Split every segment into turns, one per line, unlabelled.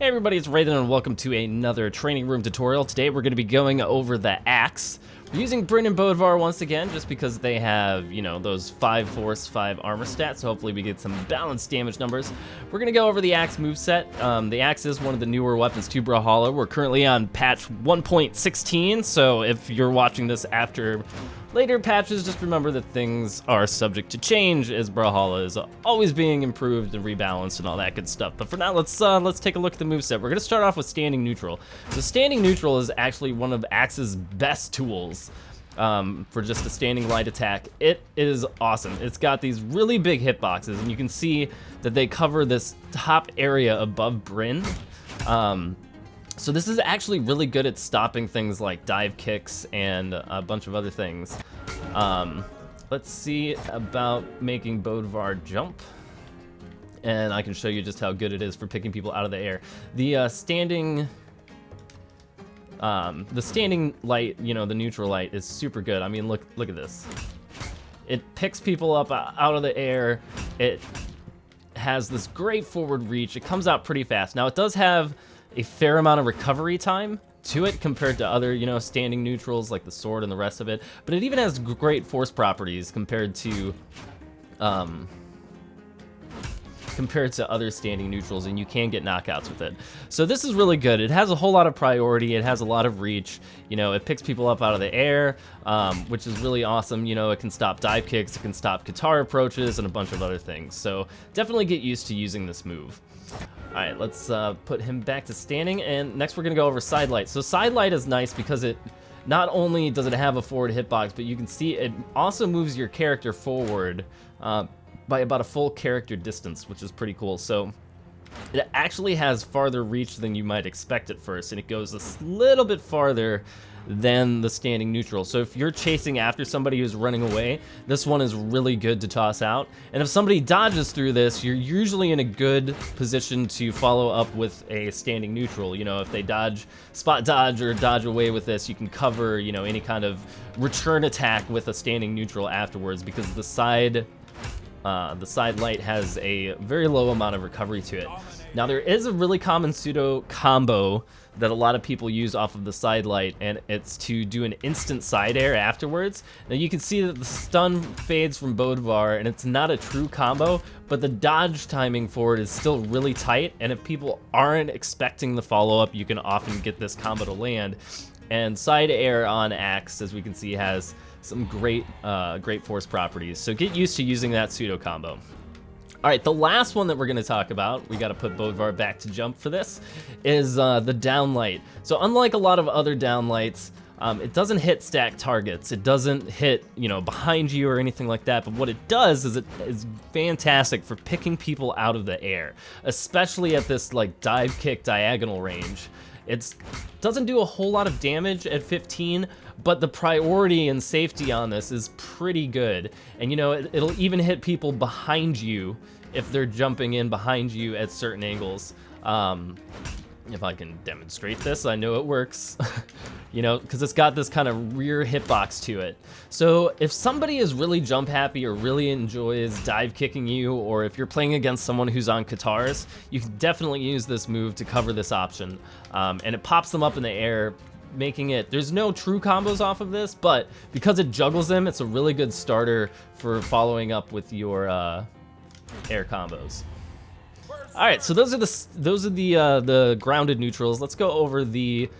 everybody, it's Raidhyn and welcome to another training room tutorial. Today we're going to be going over the axe. We're using Bryn and Bodvar once again just because they have, you know, those 5 force, 5 armor stats, so hopefully we get some balanced damage numbers. We're going to go over the axe moveset. The axe is one of the newer weapons to Brawlhalla. We're currently on patch 1.16, so if you're watching this after later patches, just remember that things are subject to change as Brawlhalla is always being improved and rebalanced and all that good stuff. But for now, let's take a look at the moveset. We're going to start off with Standing Neutral. So Standing Neutral is actually one of Axe's best tools for just a standing light attack. It is awesome. It's got these really big hitboxes, and you can see that they cover this top area above Bryn. So this is actually really good at stopping things like dive kicks and a bunch of other things. Let's see about making Bodvar jump. And I can show you just how good it is for picking people out of the air. The standing light, you know, the neutral light is super good. I mean, look at this. It picks people up out of the air. It has this great forward reach. It comes out pretty fast. Now it does have a fair amount of recovery time to it compared to other, you know, standing neutrals like the sword and the rest of it, but it even has great force properties compared to other standing neutrals, and you can get knockouts with it. So this is really good. It has a whole lot of priority. It has a lot of reach. You know, it picks people up out of the air, which is really awesome. You know, it can stop dive kicks, it can stop guitar approaches, and a bunch of other things. So definitely get used to using this move. All right, let's put him back to standing, and next we're gonna go over side light. So side light is nice because it not only does it have a forward hitbox, but you can see it also moves your character forward by about a full character distance, which is pretty cool. So it actually has farther reach than you might expect at first, and it goes a little bit farther than the standing neutral. So if you're chasing after somebody who's running away, this one is really good to toss out. And if somebody dodges through this, you're usually in a good position to follow up with a standing neutral. You know, if they dodge, spot dodge, or dodge away with this, you can cover, you know, any kind of return attack with a standing neutral afterwards, because the side light has a very low amount of recovery to it. Now there is a really common Sudo Combo that a lot of people use off of the side light, and it's to do an instant side air afterwards. Now you can see that the stun fades from Bodvar, and it's not a true combo, but the dodge timing for it is still really tight, and if people aren't expecting the follow-up, you can often get this combo to land. And side air on axe, as we can see, has some great force properties, so get used to using that Sudo Combo. All right, the last one that we're going to talk about, we got to put Bodvar back to jump for this, is the downlight. So unlike a lot of other downlights, it doesn't hit stack targets. It doesn't hit, you know, behind you or anything like that, but what it does is it is fantastic for picking people out of the air, especially at this like dive kick diagonal range. It doesn't do a whole lot of damage at 15, but the priority and safety on this is pretty good. And you know, it'll even hit people behind you if they're jumping in behind you at certain angles. If I can demonstrate this, I know it works. You know, because it's got this kind of rear hitbox to it. So if somebody is really jump happy or really enjoys dive kicking you, or if you're playing against someone who's on guitars, you can definitely use this move to cover this option. And it pops them up in the air, making it, there's no true combos off of this, but because it juggles them, it's a really good starter for following up with your air combos. All right, so those are the grounded neutrals. Let's go over the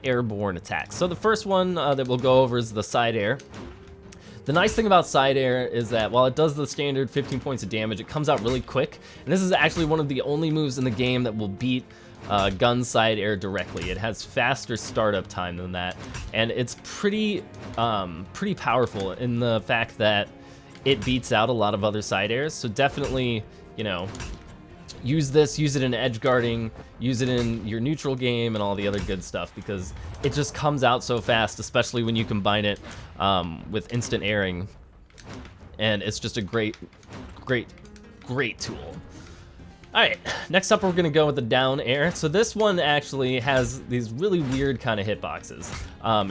airborne attacks. So the first one that we'll go over is the side air. The nice thing about side air is that while it does the standard 15 points of damage, it comes out really quick. And this is actually one of the only moves in the game that will beat gun side air directly. It has faster startup time than that, and it's pretty powerful in the fact that it beats out a lot of other side airs. So definitely, you know, use it in edge guarding, use it in your neutral game and all the other good stuff, because it just comes out so fast, especially when you combine it with instant airing, and it's just a great tool. Alright, next up we're going to go with the down air. So this one actually has these really weird kind of hitboxes.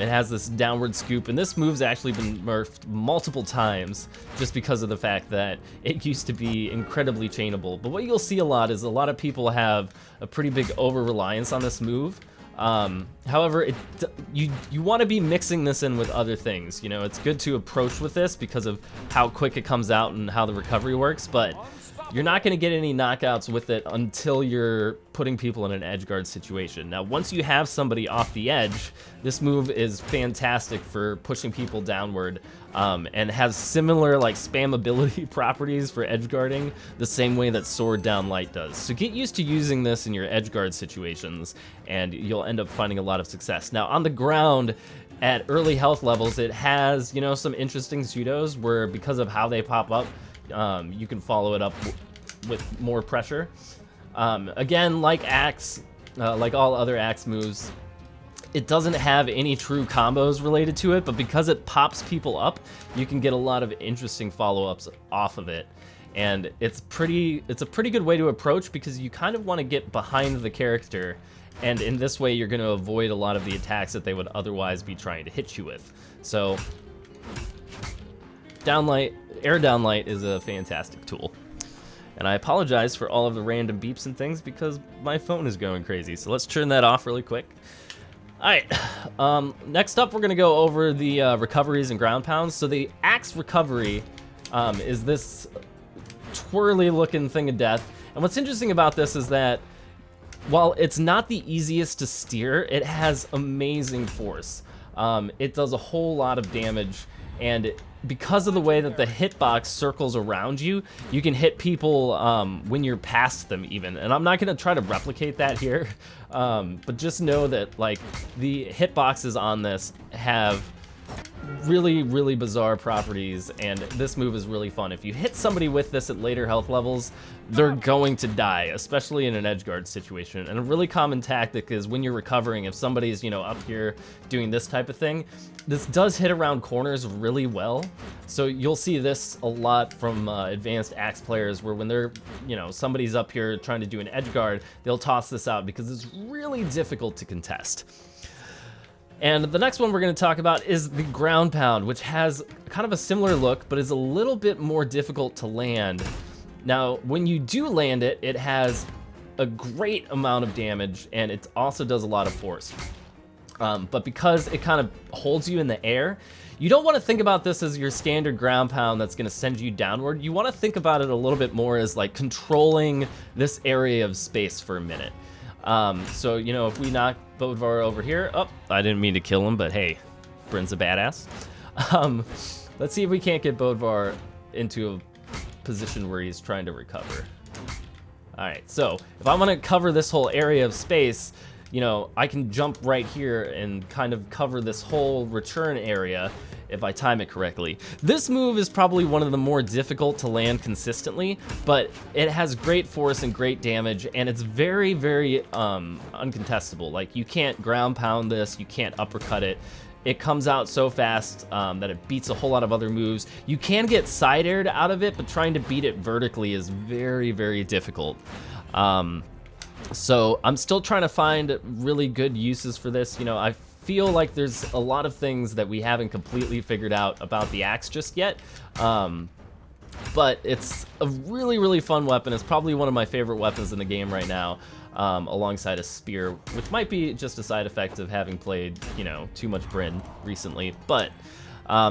It has this downward scoop, and this move's actually been nerfed multiple times just because of the fact that it used to be incredibly chainable. But what you'll see a lot is a lot of people have a pretty big over-reliance on this move. However, you want to be mixing this in with other things. You know, it's good to approach with this because of how quick it comes out and how the recovery works, but you're not going to get any knockouts with it until you're putting people in an edge guard situation. Now, once you have somebody off the edge, this move is fantastic for pushing people downward, and has similar like spammability properties for edge guarding, the same way that sword down light does. So get used to using this in your edge guard situations, and you'll end up finding a lot of success. Now, on the ground, at early health levels, it has, you know, some interesting pseudos where, because of how they pop up, you can follow it up with more pressure. Again, like Axe, like all other Axe moves, it doesn't have any true combos related to it, but because it pops people up, you can get a lot of interesting follow-ups off of it. And it's a pretty good way to approach, because you kind of want to get behind the character, and in this way you're going to avoid a lot of the attacks that they would otherwise be trying to hit you with. So downlight, air downlight is a fantastic tool. And I apologize for all of the random beeps and things because my phone is going crazy. So let's turn that off really quick. Alright, next up we're going to go over the recoveries and ground pounds. So the Axe recovery is this twirly looking thing of death. And what's interesting about this is that while it's not the easiest to steer, it has amazing force. It does a whole lot of damage, and because of the way that the hitbox circles around you, you can hit people when you're past them even. And I'm not going to try to replicate that here, but just know that like the hitboxes on this have really bizarre properties, and this move is really fun. If you hit somebody with this at later health levels, they're going to die, especially in an edge guard situation. And a really common tactic is when you're recovering, if somebody's, you know, up here doing this type of thing, this does hit around corners really well. So you'll see this a lot from advanced Axe players, where when they're, you know, somebody's up here trying to do an edge guard, they'll toss this out because it's really difficult to contest. And the next one we're going to talk about is the ground pound, which has kind of a similar look, but is a little bit more difficult to land. Now, when you do land it, it has a great amount of damage, and it also does a lot of force. But because it kind of holds you in the air, you don't want to think about this as your standard ground pound that's going to send you downward. You want to think about it a little bit more as like controlling this area of space for a minute. So, you know, if we knock Bodvar over here, oh, I didn't mean to kill him, but hey, Bryn's a badass. Let's see if we can't get Bodvar into a position where he's trying to recover. All right, so if I want to cover this whole area of space, you know, I can jump right here and kind of cover this whole return area if I time it correctly. This move is probably one of the more difficult to land consistently, but it has great force and great damage, and it's very uncontestable. Like, you can't ground pound this, you can't uppercut it. It comes out so fast that it beats a whole lot of other moves. You can get side aired out of it, but trying to beat it vertically is very difficult. So I'm still trying to find really good uses for this. You know, I feel like there's a lot of things that we haven't completely figured out about the Axe just yet, but it's a really fun weapon. It's probably one of my favorite weapons in the game right now, alongside a spear, which might be just a side effect of having played, you know, too much Bryn recently. But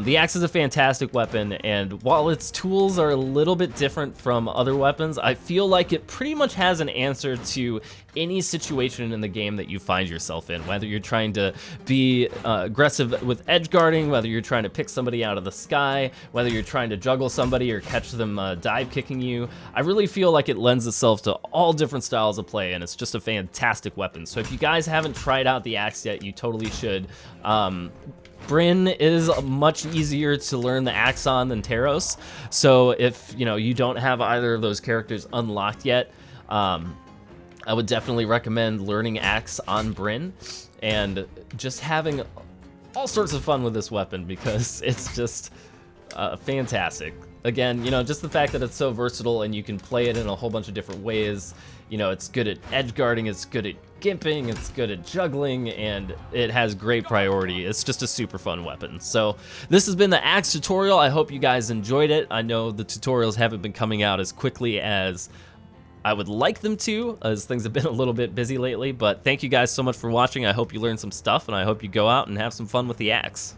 the Axe is a fantastic weapon, and while its tools are a little bit different from other weapons, I feel like it pretty much has an answer to any situation in the game that you find yourself in, whether you're trying to be aggressive with edge guarding, whether you're trying to pick somebody out of the sky, whether you're trying to juggle somebody or catch them dive kicking you. I really feel like it lends itself to all different styles of play, and it's just a fantastic weapon. So if you guys haven't tried out the Axe yet, you totally should. Bryn is much easier to learn the Axe on than Taros, so if you know you don't have either of those characters unlocked yet, I would definitely recommend learning Axe on Bryn and just having all sorts of fun with this weapon, because it's just fantastic. Again, you know, just the fact that it's so versatile and you can play it in a whole bunch of different ways. You know, it's good at edge guarding, it's good at gimping, it's good at juggling, and it has great priority. It's just a super fun weapon. So this has been the axe tutorial. I hope you guys enjoyed it. I know the tutorials haven't been coming out as quickly as I would like them to, as things have been a little bit busy lately, but thank you guys so much for watching. I hope you learned some stuff, and I hope you go out and have some fun with the axe.